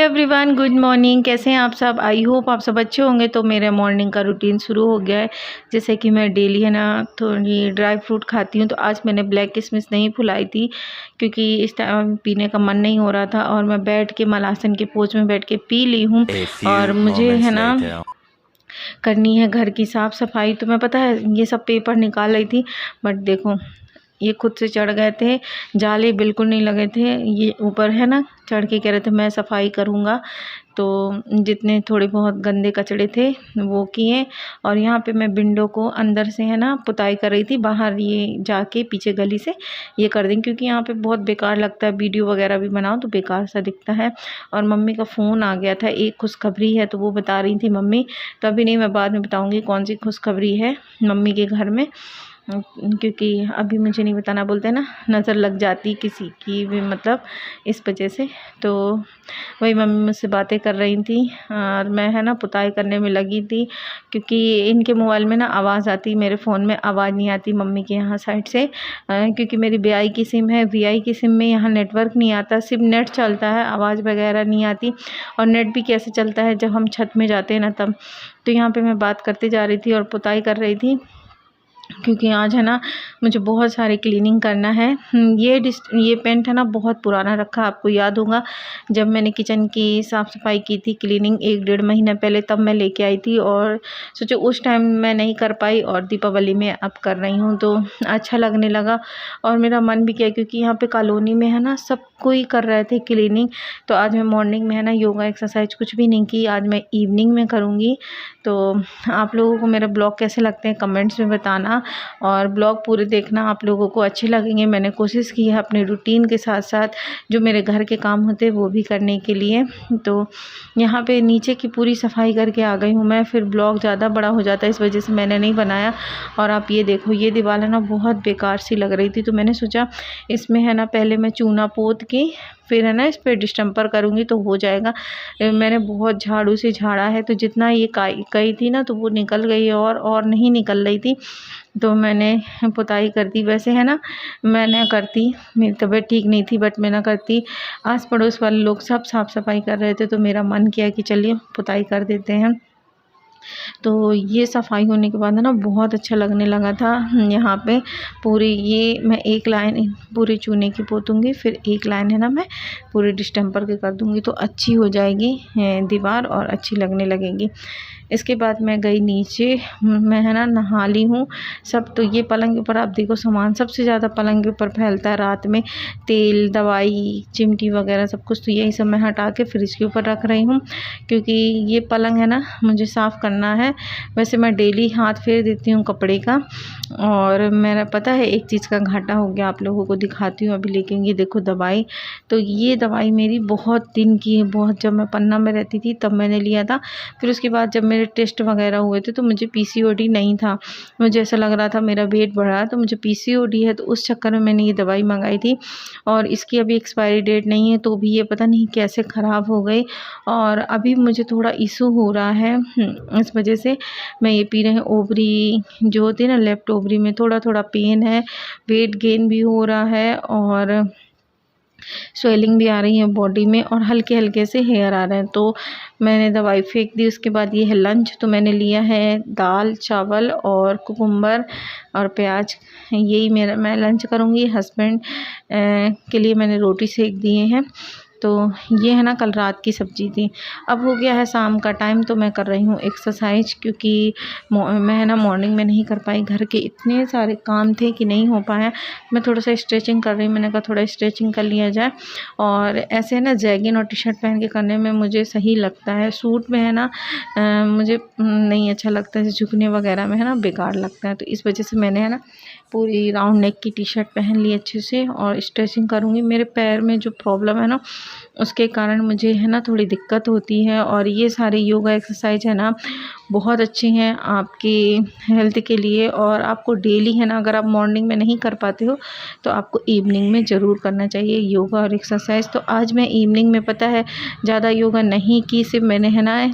Everyone, good morning. कैसे हैं आप सब? आई होप आप सब अच्छे होंगे। तो मेरे मॉर्निंग का रूटीन शुरू हो गया है। जैसे कि मैं डेली है ना थोड़ी ड्राई फ्रूट खाती हूँ, तो आज मैंने ब्लैक किशमिश नहीं फुलाई थी क्योंकि इस टाइम पीने का मन नहीं हो रहा था, और मैं बैठ के मलासन के पोच में बैठ के पी ली हूँ। और मुझे है ना करनी है घर की साफ़ सफाई, तो मैं पता है ये सब पेपर निकाल रही थी, बट देखो ये खुद से चढ़ गए थे। जाले बिल्कुल नहीं लगे थे, ये ऊपर है ना चढ़ के कह रहे थे मैं सफाई करूँगा। तो जितने थोड़े बहुत गंदे कचड़े थे वो किए। और यहाँ पे मैं विंडो को अंदर से है ना पुताई कर रही थी, बाहर ये जाके पीछे गली से ये कर देंगे क्योंकि यहाँ पे बहुत बेकार लगता है। वीडियो वगैरह भी बनाओ तो बेकार सा दिखता है। और मम्मी का फ़ोन आ गया था, एक खुशखबरी है, तो वो बता रही थी मम्मी। तो अभी नहीं, मैं बाद में बताऊँगी कौन सी खुशखबरी है मम्मी के घर में, क्योंकि अभी मुझे नहीं बताना, बोलते हैं ना नज़र लग जाती किसी की भी, मतलब इस वजह से। तो वही मम्मी मुझसे बातें कर रही थी और मैं है ना पुताई करने में लगी थी, क्योंकि इनके मोबाइल में ना आवाज़ आती, मेरे फ़ोन में आवाज़ नहीं आती मम्मी के यहाँ साइड से, क्योंकि मेरी वीआई की सिम है। वीआई की सिम में यहाँ नेटवर्क नहीं आता, सिर्फ नेट चलता है, आवाज़ वगैरह नहीं आती। और नेट भी कैसे चलता है जब हम छत में जाते हैं ना तब। तो यहाँ पर मैं बात करते जा रही थी और पुताई कर रही थी, क्योंकि आज है ना मुझे बहुत सारी क्लीनिंग करना है। ये पेंट है ना बहुत पुराना रखा, आपको याद होगा जब मैंने किचन की साफ़ सफाई की थी क्लीनिंग 1-1.5 महीना पहले, तब मैं लेके आई थी और सोचो उस टाइम मैं नहीं कर पाई, और दीपावली में अब कर रही हूँ तो अच्छा लगने लगा। और मेरा मन भी किया क्योंकि यहाँ पे कॉलोनी में है ना सब कोई कर रहे थे क्लीनिंग। तो आज मैं मॉर्निंग में है ना योगा एक्सरसाइज कुछ भी नहीं की, आज मैं इवनिंग में करूँगी। तो आप लोगों को मेरा ब्लॉग कैसे लगते हैं कमेंट्स में बताना, और ब्लॉग पूरे देखना, आप लोगों को अच्छे लगेंगे। मैंने कोशिश की है अपने रूटीन के साथ साथ जो मेरे घर के काम होते हैं वो भी करने के लिए। तो यहाँ पे नीचे की पूरी सफाई करके आ गई हूँ मैं, फिर ब्लॉग ज़्यादा बड़ा हो जाता है, इस वजह से मैंने नहीं बनाया। और आप ये देखो, ये दीवार है ना बहुत बेकार सी लग रही थी, तो मैंने सोचा इसमें है ना पहले मैं चूना पोत के फिर है ना इस पर डिस्टेम्पर करूँगी तो हो जाएगा। मैंने बहुत झाड़ू से झाड़ा है, तो जितना ये कई थी ना तो वो निकल गई और नहीं निकल रही थी, तो मैंने पुताई कर दी। वैसे है ना मैं ना करती, मेरी तबीयत ठीक नहीं थी, बट मैं ना करती। आस पड़ोस वाले लोग सब साफ़ सफाई कर रहे थे, तो मेरा मन किया कि चलिए पुताई कर देते हैं। तो ये सफाई होने के बाद है ना बहुत अच्छा लगने लगा था। यहाँ पे पूरी ये मैं एक लाइन पूरे चूने की पोतूँगी, फिर एक लाइन है ना मैं पूरे डिस्टेम्पर के कर दूँगी, तो अच्छी हो जाएगी दीवार और अच्छी लगने लगेगी। इसके बाद मैं गई नीचे, मैं है ना नहा ली हूँ सब। तो ये पलंग के ऊपर आप देखो सामान सबसे ज़्यादा पलंग के ऊपर फैलता है रात में, तेल, दवाई, चिमटी वगैरह सब कुछ। तो यही सब मैं हटा के फ्रिज के ऊपर रख रही हूँ, क्योंकि ये पलंग है ना मुझे साफ़ करना है। वैसे मैं डेली हाथ फेर देती हूँ कपड़े का। और मेरा पता है एक चीज़ का घाटा हो गया, आप लोगों को दिखाती हूँ अभी। लेकिन ये देखो दवाई, तो ये दवाई मेरी बहुत दिन की है, बहुत, जब मैं पन्ना में रहती थी तब मैंने लिया था। फिर उसके बाद जब मेरे टेस्ट वगैरह हुए थे तो मुझे पीसीओडी नहीं था, मुझे ऐसा लग रहा था मेरा वेट बढ़ रहा है, तो मुझे पीसीओडी है, तो उस चक्कर में मैंने ये दवाई मंगाई थी। और इसकी अभी एक्सपायरी डेट नहीं है, तो भी ये पता नहीं कैसे ख़राब हो गई, और अभी मुझे थोड़ा इशू हो रहा है। इस वजह से मैं ये पी रही हूँ। ओवरी जो होती है ना, लेफ्ट ओवरी में थोड़ा थोड़ा पेन है, वेट गेन भी हो रहा है, और स्वेलिंग भी आ रही है बॉडी में, और हल्के हल्के से हेयर आ रहे हैं। तो मैंने दवाई फेंक दी। उसके बाद ये है लंच, तो मैंने लिया है दाल, चावल और कुकुम्बर और प्याज, यही मेरा मैं लंच करूँगी। हस्बैंड के लिए मैंने रोटी सेक दिए हैं। तो ये है ना कल रात की सब्ज़ी थी। अब हो गया है शाम का टाइम, तो मैं कर रही हूँ एक्सरसाइज, क्योंकि मैं है ना मॉर्निंग में नहीं कर पाई, घर के इतने सारे काम थे कि नहीं हो पाया। मैं थोड़ा सा स्ट्रेचिंग कर रही हूँ, मैंने कहा थोड़ा स्ट्रेचिंग कर लिया जाए। और ऐसे है ना जैगिन और टी शर्ट पहन के करने में मुझे सही लगता है, सूट में है ना मुझे नहीं अच्छा लगता है, झुकने वगैरह में है ना बेकार लगता है। तो इस वजह से मैंने है ना पूरी राउंड नेक की टी शर्ट पहन ली अच्छे से, और स्ट्रेचिंग करूँगी। मेरे पैर में जो प्रॉब्लम है ना उसके कारण मुझे है ना थोड़ी दिक्कत होती है, और ये सारे योगा एक्सरसाइज है ना बहुत अच्छे हैं आपकी हेल्थ के लिए। और आपको डेली है ना, अगर आप मॉर्निंग में नहीं कर पाते हो तो आपको इवनिंग में ज़रूर करना चाहिए योगा और एक्सरसाइज। तो आज मैं इवनिंग में पता है ज़्यादा योगा नहीं की, सिर्फ मैंने है ना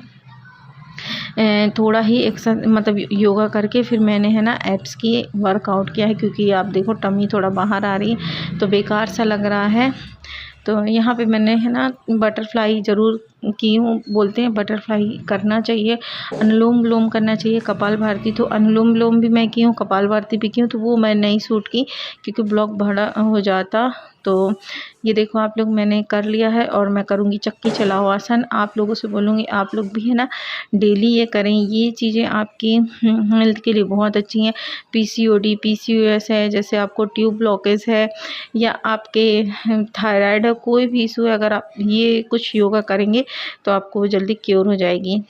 थोड़ा ही मतलब योगा करके फिर मैंने है ना एब्स की वर्कआउट किया है, क्योंकि आप देखो टमी थोड़ा बाहर आ रही है तो बेकार सा लग रहा है। तो यहाँ पे मैंने है ना बटरफ्लाई ज़रूर की हूँ। बोलते हैं बटरफ्लाई करना चाहिए, अनुलोम विलोम करना चाहिए, कपालभाति। तो अनुलोम विलोम भी मैं की हूँ, कपालभाति भी की हूँ, तो वो मैं नहीं सूट की क्योंकि ब्लॉक बड़ा हो जाता। तो ये देखो आप लोग, मैंने कर लिया है और मैं करूँगी चक्की चलाओ आसन। आप लोगों से बोलूँगी आप लोग भी है ना डेली ये करें, ये चीज़ें आपकी हेल्थ के लिए बहुत अच्छी हैं। पीसीओडी, पीसीओएस है, जैसे आपको ट्यूब ब्लॉकेज है या आपके थायराइड है, कोई भी इशू है, अगर आप ये कुछ योगा करेंगे तो आपको जल्दी क्योर हो जाएगी।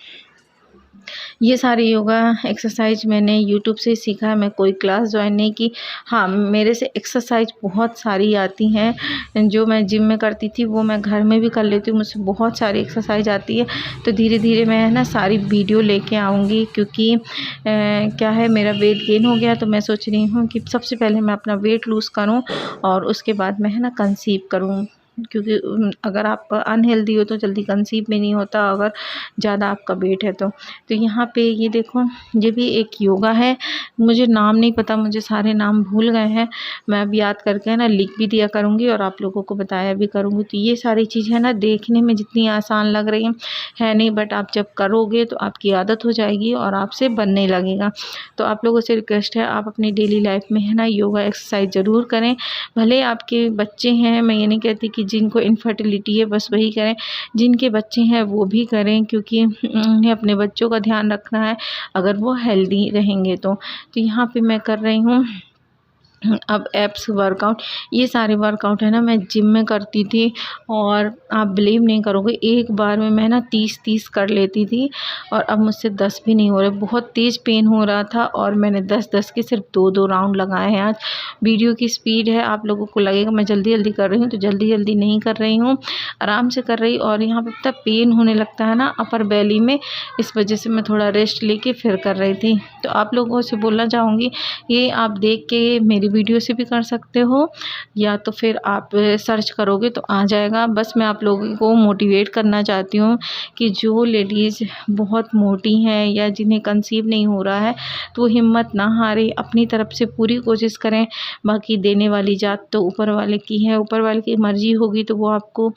ये सारे योगा एक्सरसाइज मैंने यूट्यूब से सीखा है, मैं कोई क्लास ज्वाइन नहीं की। हाँ, मेरे से एक्सरसाइज बहुत सारी आती हैं, जो मैं जिम में करती थी वो मैं घर में भी कर लेती हूँ। मुझसे बहुत सारी एक्सरसाइज आती है, तो धीरे धीरे मैं है ना सारी वीडियो लेके आऊँगी। क्योंकि क्या है, मेरा वेट गेन हो गया, तो मैं सोच रही हूँ कि सबसे पहले मैं अपना वेट लूज़ करूँ और उसके बाद मैं है ना कंसीव करूँ। क्योंकि अगर आप अनहेल्दी हो तो जल्दी कंसीव भी नहीं होता, अगर ज़्यादा आपका वेट है तो यहाँ पे ये देखो, ये भी एक योगा है। मुझे नाम नहीं पता, मुझे सारे नाम भूल गए हैं। मैं अब याद करके ना लिख भी दिया करूँगी और आप लोगों को बताया भी करूँगी। तो ये सारी चीज़ें है ना देखने में जितनी आसान लग रही हैं है नहीं, बट आप जब करोगे तो आपकी आदत हो जाएगी और आपसे बनने लगेगा। तो आप लोगों से रिक्वेस्ट है, आप अपनी डेली लाइफ में है ना योगा एक्सरसाइज ज़रूर करें। भले आपके बच्चे हैं, मैं ये नहीं कहती कि जिनको इनफर्टिलिटी है बस वही करें, जिनके बच्चे हैं वो भी करें, क्योंकि उन्हें अपने बच्चों का ध्यान रखना है अगर वो हेल्दी रहेंगे तो यहाँ पे मैं कर रही हूँ अब एब्स वर्कआउट। ये सारे वर्कआउट है ना मैं जिम में करती थी और आप बिलीव नहीं करोगे, एक बार में मैं ना 30 कर लेती थी और अब मुझसे 10 भी नहीं हो रहे। बहुत तेज़ पेन हो रहा था और मैंने 10 के सिर्फ 2 राउंड लगाए हैं आज। वीडियो की स्पीड है, आप लोगों को लगेगा मैं जल्दी जल्दी कर रही हूँ, तो जल्दी जल्दी नहीं कर रही हूँ, आराम से कर रही। और यहाँ पर इतना पेन होने लगता है ना अपर बेली में, इस वजह से मैं थोड़ा रेस्ट लेके फिर कर रही थी। तो आप लोगों से बोलना चाहूँगी, ये आप देख के मेरी वीडियो से भी कर सकते हो या तो फिर आप सर्च करोगे तो आ जाएगा। बस मैं आप लोगों को मोटिवेट करना चाहती हूँ कि जो लेडीज़ बहुत मोटी हैं या जिन्हें कंसीव नहीं हो रहा है तो वो हिम्मत ना हारे, अपनी तरफ से पूरी कोशिश करें। बाकी देने वाली जात तो ऊपर वाले की है, ऊपर वाले की मर्ज़ी होगी तो वो आपको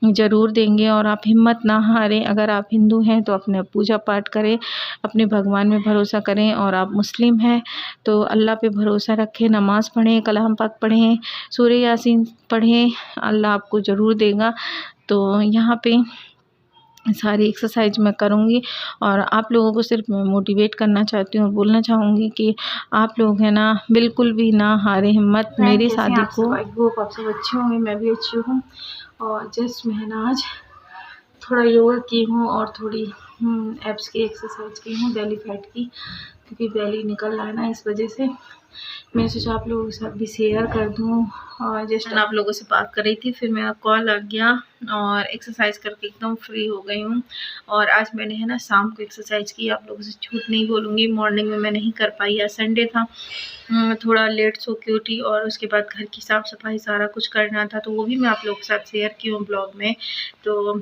ज़रूर देंगे। और आप हिम्मत ना हारें। अगर आप हिंदू हैं तो अपने पूजा पाठ करें, अपने भगवान में भरोसा करें, और आप मुस्लिम हैं तो अल्लाह पे भरोसा रखें, नमाज़ पढ़ें, कलाम पाक पढ़ें, सूरह यासीन पढ़ें, अल्लाह आपको ज़रूर देगा। तो यहाँ पे सारी एक्सरसाइज मैं करूँगी और आप लोगों को सिर्फ मैं मोटिवेट करना चाहती हूँ और बोलना चाहूँगी कि आप लोग हैं ना बिल्कुल भी ना हारे हिम्मत। मेरी शादी को आई होप आप सब अच्छे होंगे, मैं भी अच्छी हूँ। और जस्ट मैं ना आज थोड़ा योगा की हूँ और थोड़ी एब्स की एक्सरसाइज की हूँ, बेली फैट की, क्योंकि बेली निकल रहा है ना, इस वजह से मैं सोचा आप लोगों के साथ भी शेयर कर दूँ। और जस्ट आप लोगों से बात कर रही थी, फिर मेरा कॉल आ गया और एक्सरसाइज करके एकदम फ्री हो गई हूँ। और आज मैंने है ना शाम को एक्सरसाइज की, आप लोगों से झूठ नहीं बोलूँगी, मॉर्निंग में मैं नहीं कर पाई, आज संडे था, थोड़ा लेट सो के उठी और उसके बाद घर की साफ़ सफाई सारा कुछ करना था, तो वो भी मैं आप लोगों के साथ शेयर की हूँ ब्लॉग में। तो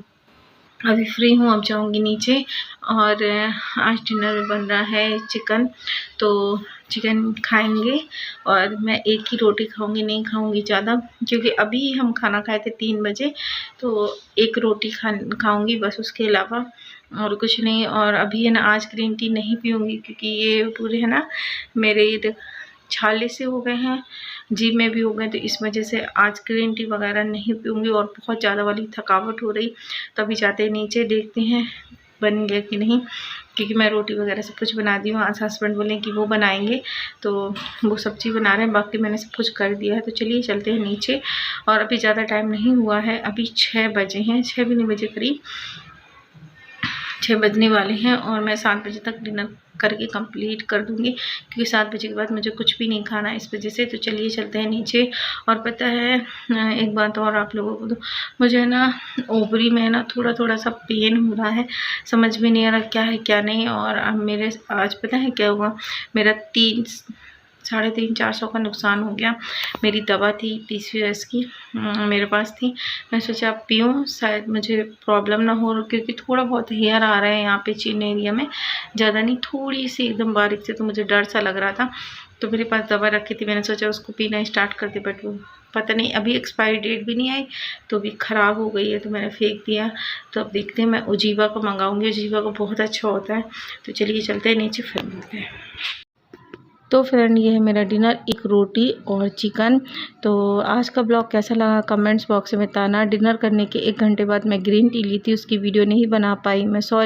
अभी फ्री हूँ, अब जाऊँगी नीचे। और आज डिनर में बन रहा है चिकन, तो चिकन खाएंगे। और मैं एक ही रोटी खाऊंगी, नहीं खाऊंगी ज़्यादा, क्योंकि अभी हम खाना खाए थे 3 बजे, तो एक रोटी खाऊंगी बस, उसके अलावा और कुछ नहीं। और अभी है ना आज ग्रीन टी नहीं पीऊँगी, क्योंकि ये पूरे है ना मेरे ये छाले से हो गए हैं, जीभ में भी हो गए, तो इस वजह से आज ग्रीन टी वगैरह नहीं पीऊँगी। और बहुत ज़्यादा वाली थकावट हो रही, तो अभी जाते हैं नीचे, देखते हैं बन गया कि नहीं, क्योंकि मैं रोटी वगैरह सब कुछ बना दी हूँ। आज हस्बैंड बोले कि वो बनाएंगे, तो वो सब्ज़ी बना रहे हैं, बाकी मैंने सब कुछ कर दिया है। तो चलिए चलते हैं नीचे। और अभी ज़्यादा टाइम नहीं हुआ है, अभी 6 बजे हैं, 6 भी नहीं बजे, करीब 6 बजने वाले हैं। और मैं 7 बजे तक डिनर करके कंप्लीट कर दूंगी, क्योंकि 7 बजे के बाद मुझे कुछ भी नहीं खाना इस वजह से। तो चलिए चलते हैं नीचे। और पता है एक बात और आप लोगों को, तो मुझे ना ओवरी में ना थोड़ा थोड़ा सा पेन हो रहा है, समझ में नहीं आ रहा क्या है क्या नहीं। और मेरे आज पता है क्या हुआ, मेरा 300-450 का नुकसान हो गया। मेरी दवा थी पीसीओएस की, मेरे पास थी, मैं सोचा आप पीऊँ, शायद मुझे प्रॉब्लम ना हो, क्योंकि थोड़ा बहुत हेयर आ रहा है यहाँ पे चिन एरिया में, ज़्यादा नहीं, थोड़ी सी एकदम बारीक से, तो मुझे डर सा लग रहा था। तो मेरे पास दवा रखी थी, मैंने सोचा उसको पीना स्टार्ट कर दे, बट वो पता नहीं अभी एक्सपायरी डेट भी नहीं आई, तो अभी ख़राब हो गई है, तो मैंने फेंक दिया। तो अब देखते हैं, मैं उजीवा का मंगाऊंगी, उजीवा का बहुत अच्छा होता है। तो चलिए चलते हैं नीचे, फिर मिलते हैं। तो फ्रेंड ये है मेरा डिनर, एक रोटी और चिकन। तो आज का ब्लॉग कैसा लगा कमेंट्स बॉक्स में बताना। डिनर करने के 1 घंटे बाद मैं ग्रीन टी ली थी, उसकी वीडियो नहीं बना पाई, मैं सॉरी।